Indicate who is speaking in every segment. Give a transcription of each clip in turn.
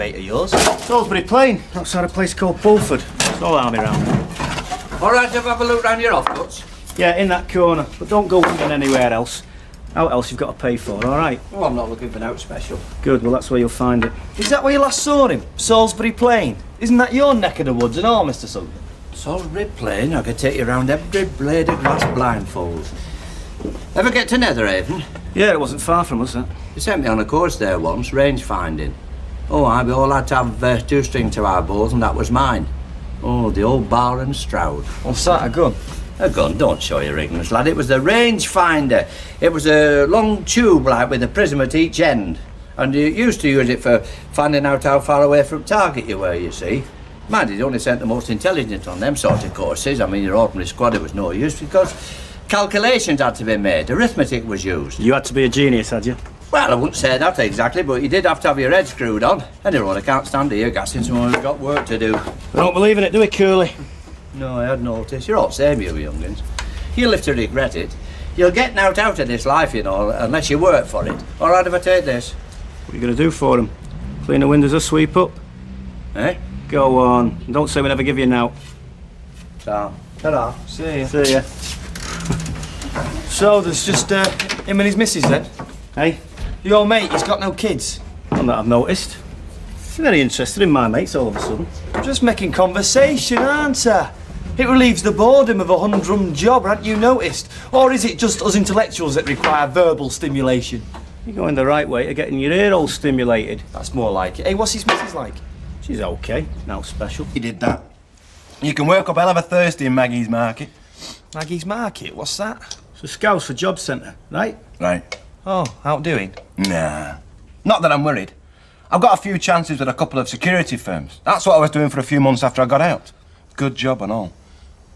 Speaker 1: mate of yours?
Speaker 2: Salisbury Plain, outside a place called Bulford. It's all army round.
Speaker 1: All right, have a look round your offcuts.
Speaker 2: Yeah, in that corner, but don't go wandering anywhere else. Out else you've got to pay for, all right?
Speaker 1: Oh, I'm not looking for an out special.
Speaker 2: Good, well that's where you'll find it. Is that where you last saw him? Salisbury Plain? Isn't that your neck of the woods and all, Mr. Sutherland?
Speaker 1: Salisbury Plain, I could take you round every blade of grass blindfold. Ever get to Netherhaven?
Speaker 2: Yeah, it wasn't far from us, that.
Speaker 1: You sent me on a course there once, range finding. Oh, we all had to have 2 string to our bows, and that was mine. Oh, the old bar and Stroud.
Speaker 2: What's that, a gun?
Speaker 1: A gun, don't show your ignorance, lad. It was the range finder. It was a long tube, like, with a prism at each end. And you used to use it for finding out how far away from target you were, you see. Mind, it only sent the most intelligent on them sort of courses. I mean, your ordinary squad, it was no use, because calculations had to be made. Arithmetic was used.
Speaker 2: You had to be a genius, had you?
Speaker 1: Well, I wouldn't say that exactly, but you did have to have your head screwed on. Anyone, I can't stand here gassing someone who's got work to do.
Speaker 2: We don't believe in it, do we, Curly?
Speaker 1: No, I had noticed. You're all same, you young'uns. You'll live to regret it. You'll get out of this life, you know, unless you work for it. All right if I take this?
Speaker 2: What are you going to do for him? Clean the windows or sweep up?
Speaker 1: Eh?
Speaker 2: Go on. Don't say we never give you an out.
Speaker 1: Ta. Ta-ra.
Speaker 2: See ya. See ya. So, there's just him and his missus then? Hey? Your mate, he's got no kids? Not that I've noticed. You're very interested in my mates all of a sudden. I'm just making conversation, aren't I? It relieves the boredom of a humdrum job, haven't you noticed? Or is it just us intellectuals that require verbal stimulation? You're going the right way to getting your ear all stimulated. That's more like it. Hey, what's his missus like? She's okay, not special.
Speaker 3: He did that. You can work up hell of a Thursday in Maggie's Market.
Speaker 2: Maggie's Market, what's that? It's a Scouts for Job Centre, right?
Speaker 3: Right.
Speaker 2: Oh, out doing?
Speaker 3: Nah. Not that I'm worried. I've got a few chances with a couple of security firms. That's what I was doing for a few months after I got out. Good job and all.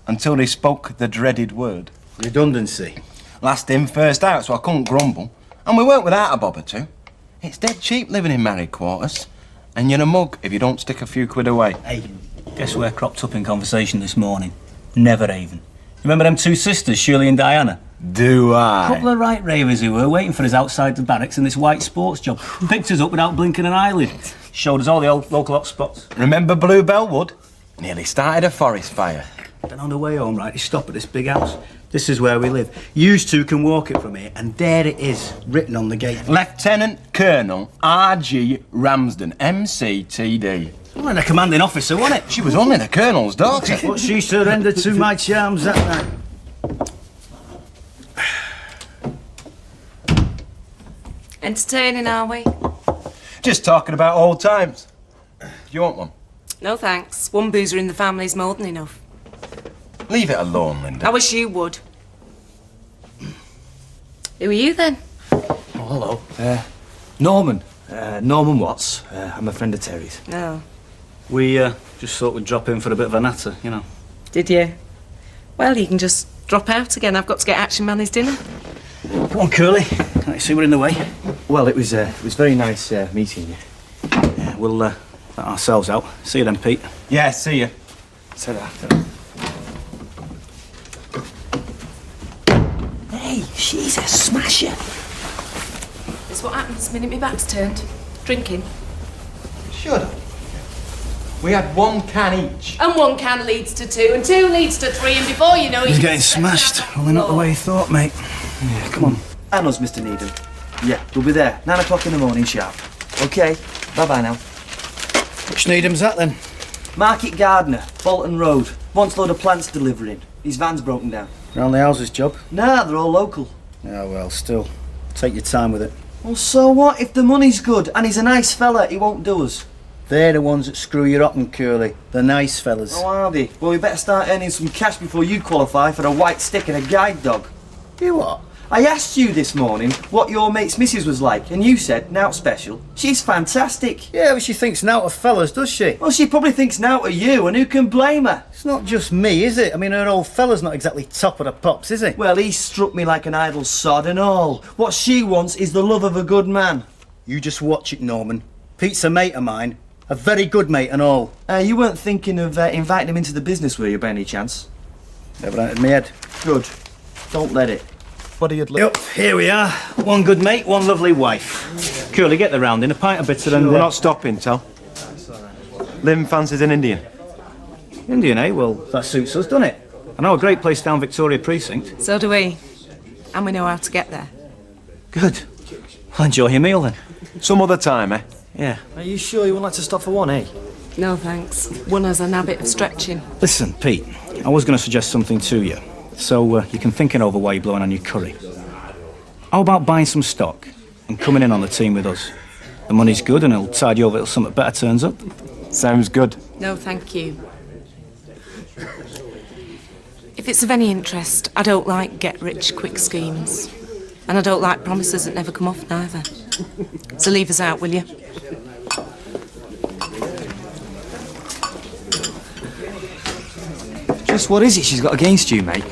Speaker 3: Until they spoke the dreaded word.
Speaker 2: Redundancy.
Speaker 3: Last in, first out, so I couldn't grumble. And we weren't without a bob or two. It's dead cheap living in married quarters. And you're a mug if you don't stick a few quid away.
Speaker 2: Hey, guess where cropped up in conversation this morning? Netherhaven. Remember them 2 sisters, Shirley and Diana?
Speaker 3: Do I?
Speaker 2: Couple of right ravers who were waiting for us outside the barracks in this white sports job. Picked us up without blinking an eyelid. Showed us all the old local hot spots.
Speaker 3: Remember Bluebell Wood? Nearly started a forest fire.
Speaker 2: Then on the way home, right, they stop at this big house. This is where we live. Yous 2 can walk it from here, and there it is, written on the gate.
Speaker 3: Lieutenant Colonel R.G. Ramsden, MCTD.
Speaker 2: Well, and a commanding officer, wasn't it?
Speaker 3: She was only the Colonel's daughter.
Speaker 2: But she surrendered to my charms that night.
Speaker 4: Entertaining, are we?
Speaker 3: Just talking about old times. Do you want one?
Speaker 4: No thanks. One boozer in the family's more than enough.
Speaker 3: Leave it alone, Linda.
Speaker 4: I wish you would. Who are you then?
Speaker 2: Oh, hello. Norman. Norman Watts. I'm a friend of Terry's.
Speaker 4: No.
Speaker 2: We just thought we'd drop in for a bit of a natter, you know.
Speaker 4: Did you? Well, you can just drop out again. I've got to get Action Man his dinner.
Speaker 2: Come on, Curly. Can't you see we're in the way? Well, it was very nice meeting you. We'll let ourselves out. See you then, Pete.
Speaker 3: Yeah, see you.
Speaker 2: Ta-ra. Hey, she's a smasher.
Speaker 4: It's what happens the minute my back's turned. Drinking.
Speaker 3: Shut up. We had 1 can each.
Speaker 4: And 1 can leads to 2, and 2 leads to 3, and before you know it...
Speaker 2: He's getting smashed. Only not the way he thought, mate. Yeah, come on. And us, Mr. Needham. Yeah, we'll be there. 9 o'clock in the morning sharp. OK, bye-bye now. Which Needham's that, then? Market gardener, Bolton Road. Wants a load of plants delivering. His van's broken down. Round the houses job? Nah, they're all local. Yeah, well, still. Take your time with it. Well, so what? If the money's good and he's a nice fella, he won't do us. They're the ones that screw you up and Curly. The nice fellas. Oh, are they? Well, we better start earning some cash before you qualify for a white stick and a guide dog. You what? I asked you this morning what your mate's missus was like, and you said, "Nout special." She's fantastic. Yeah, but she thinks nout of fellas, does she? Well, she probably thinks nout of you, and who can blame her? It's not just me, is it? I mean, her old fella's not exactly top of the pops, is he? Well, he struck me like an idle sod and all. What she wants is the love of a good man. You just watch it, Norman. Pete's a mate of mine. A very good mate and all. You weren't thinking of inviting him into the business, were you, by any chance? Never entered my head. Good. Don't let it.
Speaker 3: What are you...
Speaker 2: Yep, here we are. 1 good mate, 1 lovely wife. Curly, get the round in, a pint of bitter and...
Speaker 3: We're not stopping, Tal. Lim fancies an Indian.
Speaker 2: Indian, eh? Well, that suits us, doesn't it? I know a great place down Victoria Precinct.
Speaker 4: So do we. And we know how to get there.
Speaker 2: Good. Well, enjoy your meal then.
Speaker 3: Some other time, eh?
Speaker 2: Yeah.
Speaker 5: Are you sure you wouldn't like to stop for one, eh?
Speaker 4: No thanks. One has an habit of stretching.
Speaker 2: Listen, Pete, I was going to suggest something to you. So you can think it over while you're blowing on your curry. How about buying some stock and coming in on the team with us? The money's good and it'll tide you over till something better turns up.
Speaker 3: Sounds good.
Speaker 4: No, thank you. If it's of any interest, I don't like get-rich-quick schemes. And I don't like promises that never come off, neither. So leave us out, will you?
Speaker 5: Just what is it she's got against you, mate?